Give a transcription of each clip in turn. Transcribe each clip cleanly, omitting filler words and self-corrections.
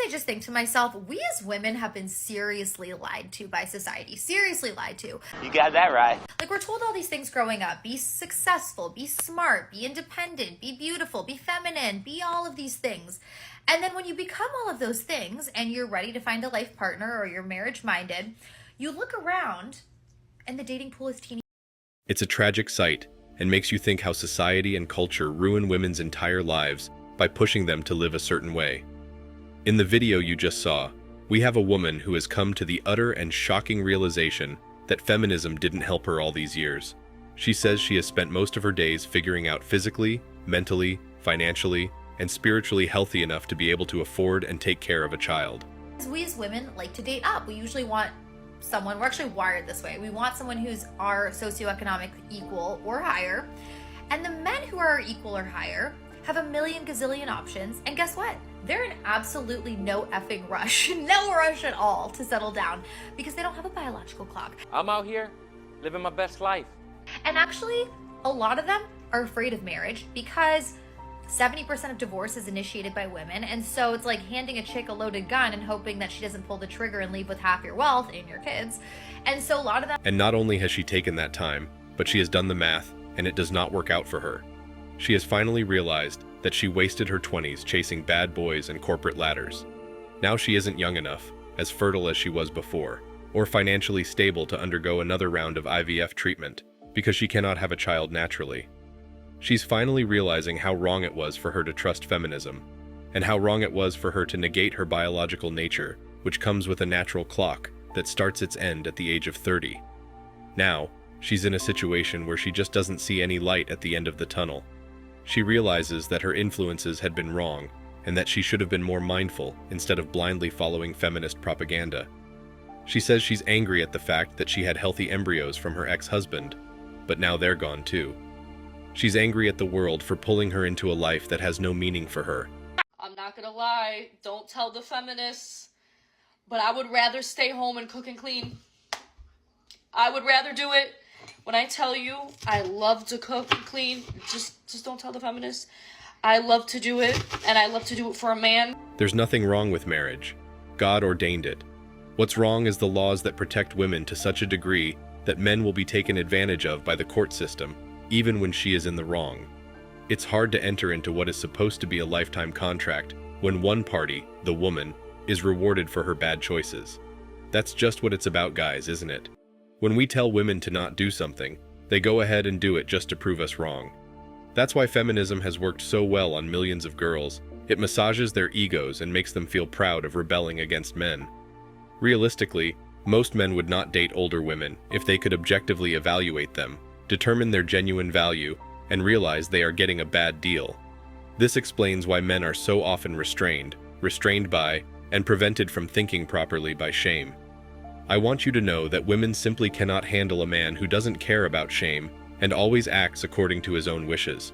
I just think to myself, we as women have been seriously lied to by society. Seriously lied to. You got that right. Like, we're told all these things growing up. Be successful, be smart, be independent, be beautiful, be feminine, be all of these things. And then when you become all of those things and you're ready to find a life partner or you're marriage minded, you look around and the dating pool is teeny. It's a tragic sight and makes you think how society and culture ruin women's entire lives by pushing them to live a certain way. In the video you just saw, we have a woman who has come to the utter and shocking realization that feminism didn't help her all these years. She says she has spent most of her days figuring out physically, mentally, financially, and spiritually healthy enough to be able to afford and take care of a child. We as women like to date up. We usually want someone, we're actually wired this way. We want someone who's our socioeconomic equal or higher. And the men who are equal or higher have a million gazillion options. And guess what? They're in absolutely no effing rush, no rush at all to settle down because they don't have a biological clock. I'm out here living my best life. And actually, a lot of them are afraid of marriage because 70% of divorce is initiated by women. And so it's like handing a chick a loaded gun and hoping that she doesn't pull the trigger and leave with half your wealth and your kids. And so a lot of them. And not only has she taken that time, but she has done the math and it does not work out for her. She has finally realized that she wasted her 20s chasing bad boys and corporate ladders. Now she isn't young enough, as fertile as she was before, or financially stable to undergo another round of IVF treatment because she cannot have a child naturally. She's finally realizing how wrong it was for her to trust feminism, and how wrong it was for her to negate her biological nature, which comes with a natural clock that starts its end at the age of 30. Now, she's in a situation where she just doesn't see any light at the end of the tunnel. She realizes that her influences had been wrong, and that she should have been more mindful instead of blindly following feminist propaganda. She says she's angry at the fact that she had healthy embryos from her ex-husband, but now they're gone too. She's angry at the world for pulling her into a life that has no meaning for her. I'm not gonna lie, don't tell the feminists, but I would rather stay home and cook and clean. I would rather do it. When I tell you I love to cook and clean, just don't tell the feminists. I love to do it, and I love to do it for a man. There's nothing wrong with marriage. God ordained it. What's wrong is the laws that protect women to such a degree that men will be taken advantage of by the court system, even when she is in the wrong. It's hard to enter into what is supposed to be a lifetime contract when one party, the woman, is rewarded for her bad choices. That's just what it's about, guys, isn't it? When we tell women to not do something, they go ahead and do it just to prove us wrong. That's why feminism has worked so well on millions of girls. It massages their egos and makes them feel proud of rebelling against men. Realistically, most men would not date older women if they could objectively evaluate them, determine their genuine value, and realize they are getting a bad deal. This explains why men are so often restrained by, and prevented from thinking properly by shame. I want you to know that women simply cannot handle a man who doesn't care about shame and always acts according to his own wishes.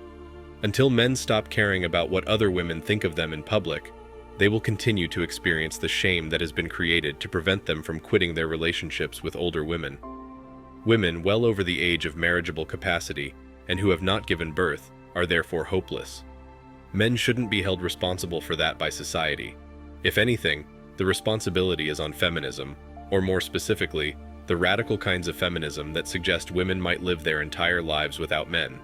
Until men stop caring about what other women think of them in public, they will continue to experience the shame that has been created to prevent them from quitting their relationships with older women. Women well over the age of marriageable capacity and who have not given birth are therefore hopeless. Men shouldn't be held responsible for that by society. If anything, the responsibility is on feminism, or more specifically, the radical kinds of feminism that suggest women might live their entire lives without men.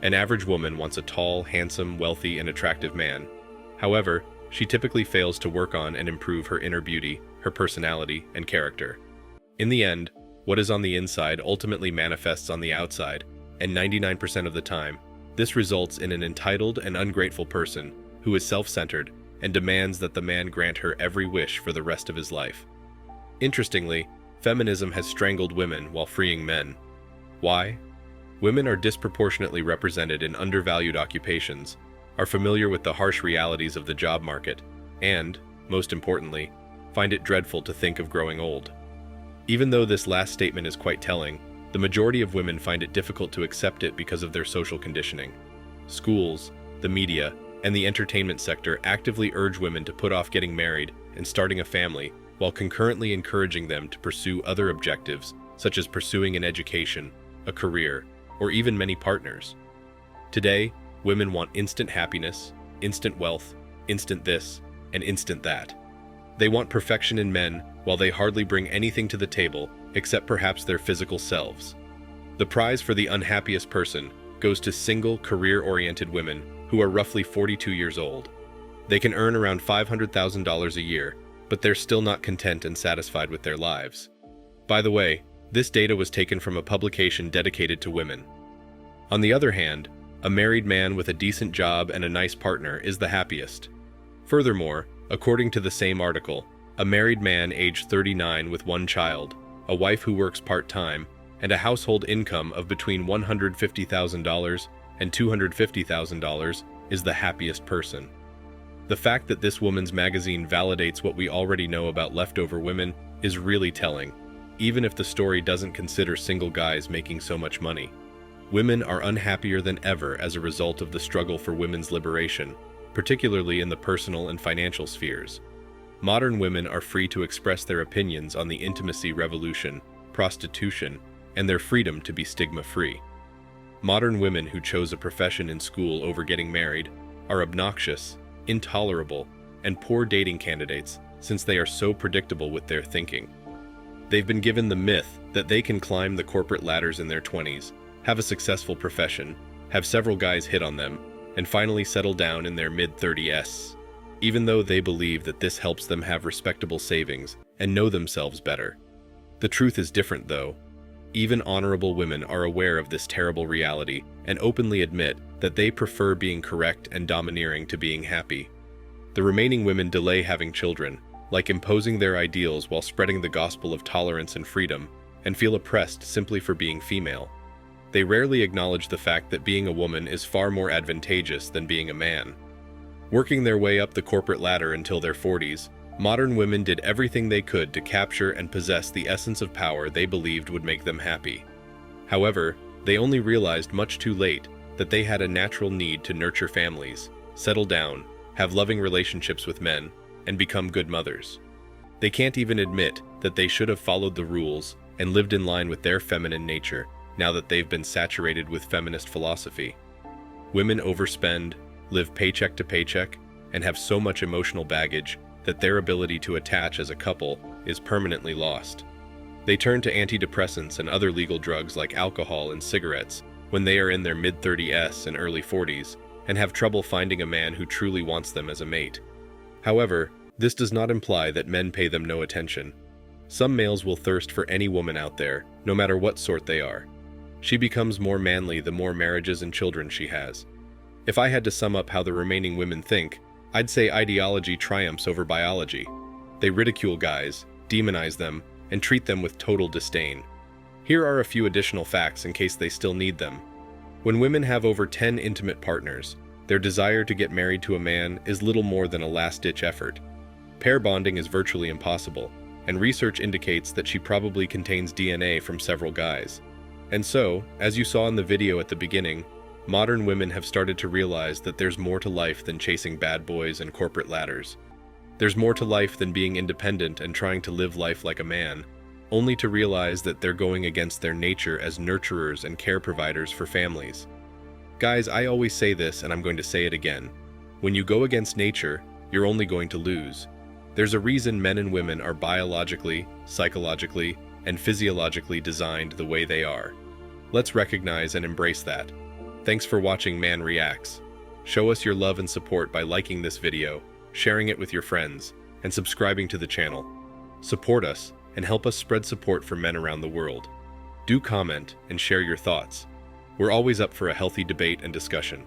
An average woman wants a tall, handsome, wealthy, and attractive man. However, she typically fails to work on and improve her inner beauty, her personality, and character. In the end, what is on the inside ultimately manifests on the outside, and 99% of the time, this results in an entitled and ungrateful person who is self-centered and demands that the man grant her every wish for the rest of his life. Interestingly, feminism has strangled women while freeing men. Why? Women are disproportionately represented in undervalued occupations, are familiar with the harsh realities of the job market, and, most importantly, find it dreadful to think of growing old. Even though this last statement is quite telling, the majority of women find it difficult to accept it because of their social conditioning. Schools, the media, and the entertainment sector actively urge women to put off getting married and starting a family while concurrently encouraging them to pursue other objectives, such as pursuing an education, a career, or even many partners. Today, women want instant happiness, instant wealth, instant this, and instant that. They want perfection in men while they hardly bring anything to the table except perhaps their physical selves. The prize for the unhappiest person goes to single, career-oriented women who are roughly 42 years old. They can earn around $500,000 a year, but they're still not content and satisfied with their lives. By the way, this data was taken from a publication dedicated to women. On the other hand, a married man with a decent job and a nice partner is the happiest. Furthermore, according to the same article, a married man aged 39 with one child, a wife who works part-time, and a household income of between $150,000 and $250,000 is the happiest person. The fact that this woman's magazine validates what we already know about leftover women is really telling, even if the story doesn't consider single guys making so much money. Women are unhappier than ever as a result of the struggle for women's liberation, particularly in the personal and financial spheres. Modern women are free to express their opinions on the intimacy revolution, prostitution, and their freedom to be stigma-free. Modern women who chose a profession in school over getting married are obnoxious, intolerable, and poor dating candidates since they are so predictable with their thinking. They've been given the myth that they can climb the corporate ladders in their 20s, have a successful profession, have several guys hit on them, and finally settle down in their mid-30s, even though they believe that this helps them have respectable savings and know themselves better. The truth is different, though. Even honorable women are aware of this terrible reality and openly admit that they prefer being correct and domineering to being happy. The remaining women delay having children, like imposing their ideals while spreading the gospel of tolerance and freedom, and feel oppressed simply for being female. They rarely acknowledge the fact that being a woman is far more advantageous than being a man. Working their way up the corporate ladder until their 40s, modern women did everything they could to capture and possess the essence of power they believed would make them happy. However, they only realized much too late that they had a natural need to nurture families, settle down, have loving relationships with men, and become good mothers. They can't even admit that they should have followed the rules and lived in line with their feminine nature now that they've been saturated with feminist philosophy. Women overspend, live paycheck to paycheck, and have so much emotional baggage that their ability to attach as a couple is permanently lost. They turn to antidepressants and other legal drugs like alcohol and cigarettes when they are in their mid-30s and early 40s and have trouble finding a man who truly wants them as a mate. However, this does not imply that men pay them no attention. Some males will thirst for any woman out there, no matter what sort they are. She becomes more manly the more marriages and children she has. If I had to sum up how the remaining women think, I'd say ideology triumphs over biology. They ridicule guys, demonize them, and treat them with total disdain. Here are a few additional facts in case they still need them. When women have over 10 intimate partners, their desire to get married to a man is little more than a last-ditch effort. Pair bonding is virtually impossible, and research indicates that she probably contains DNA from several guys. And so, as you saw in the video at the beginning, modern women have started to realize that there's more to life than chasing bad boys and corporate ladders. There's more to life than being independent and trying to live life like a man, only to realize that they're going against their nature as nurturers and care providers for families. Guys, I always say this and I'm going to say it again. When you go against nature, you're only going to lose. There's a reason men and women are biologically, psychologically, and physiologically designed the way they are. Let's recognize and embrace that. Thanks for watching Man Reacts. Show us your love and support by liking this video, sharing it with your friends, and subscribing to the channel. Support us and help us spread support for men around the world. Do comment and share your thoughts. We're always up for a healthy debate and discussion.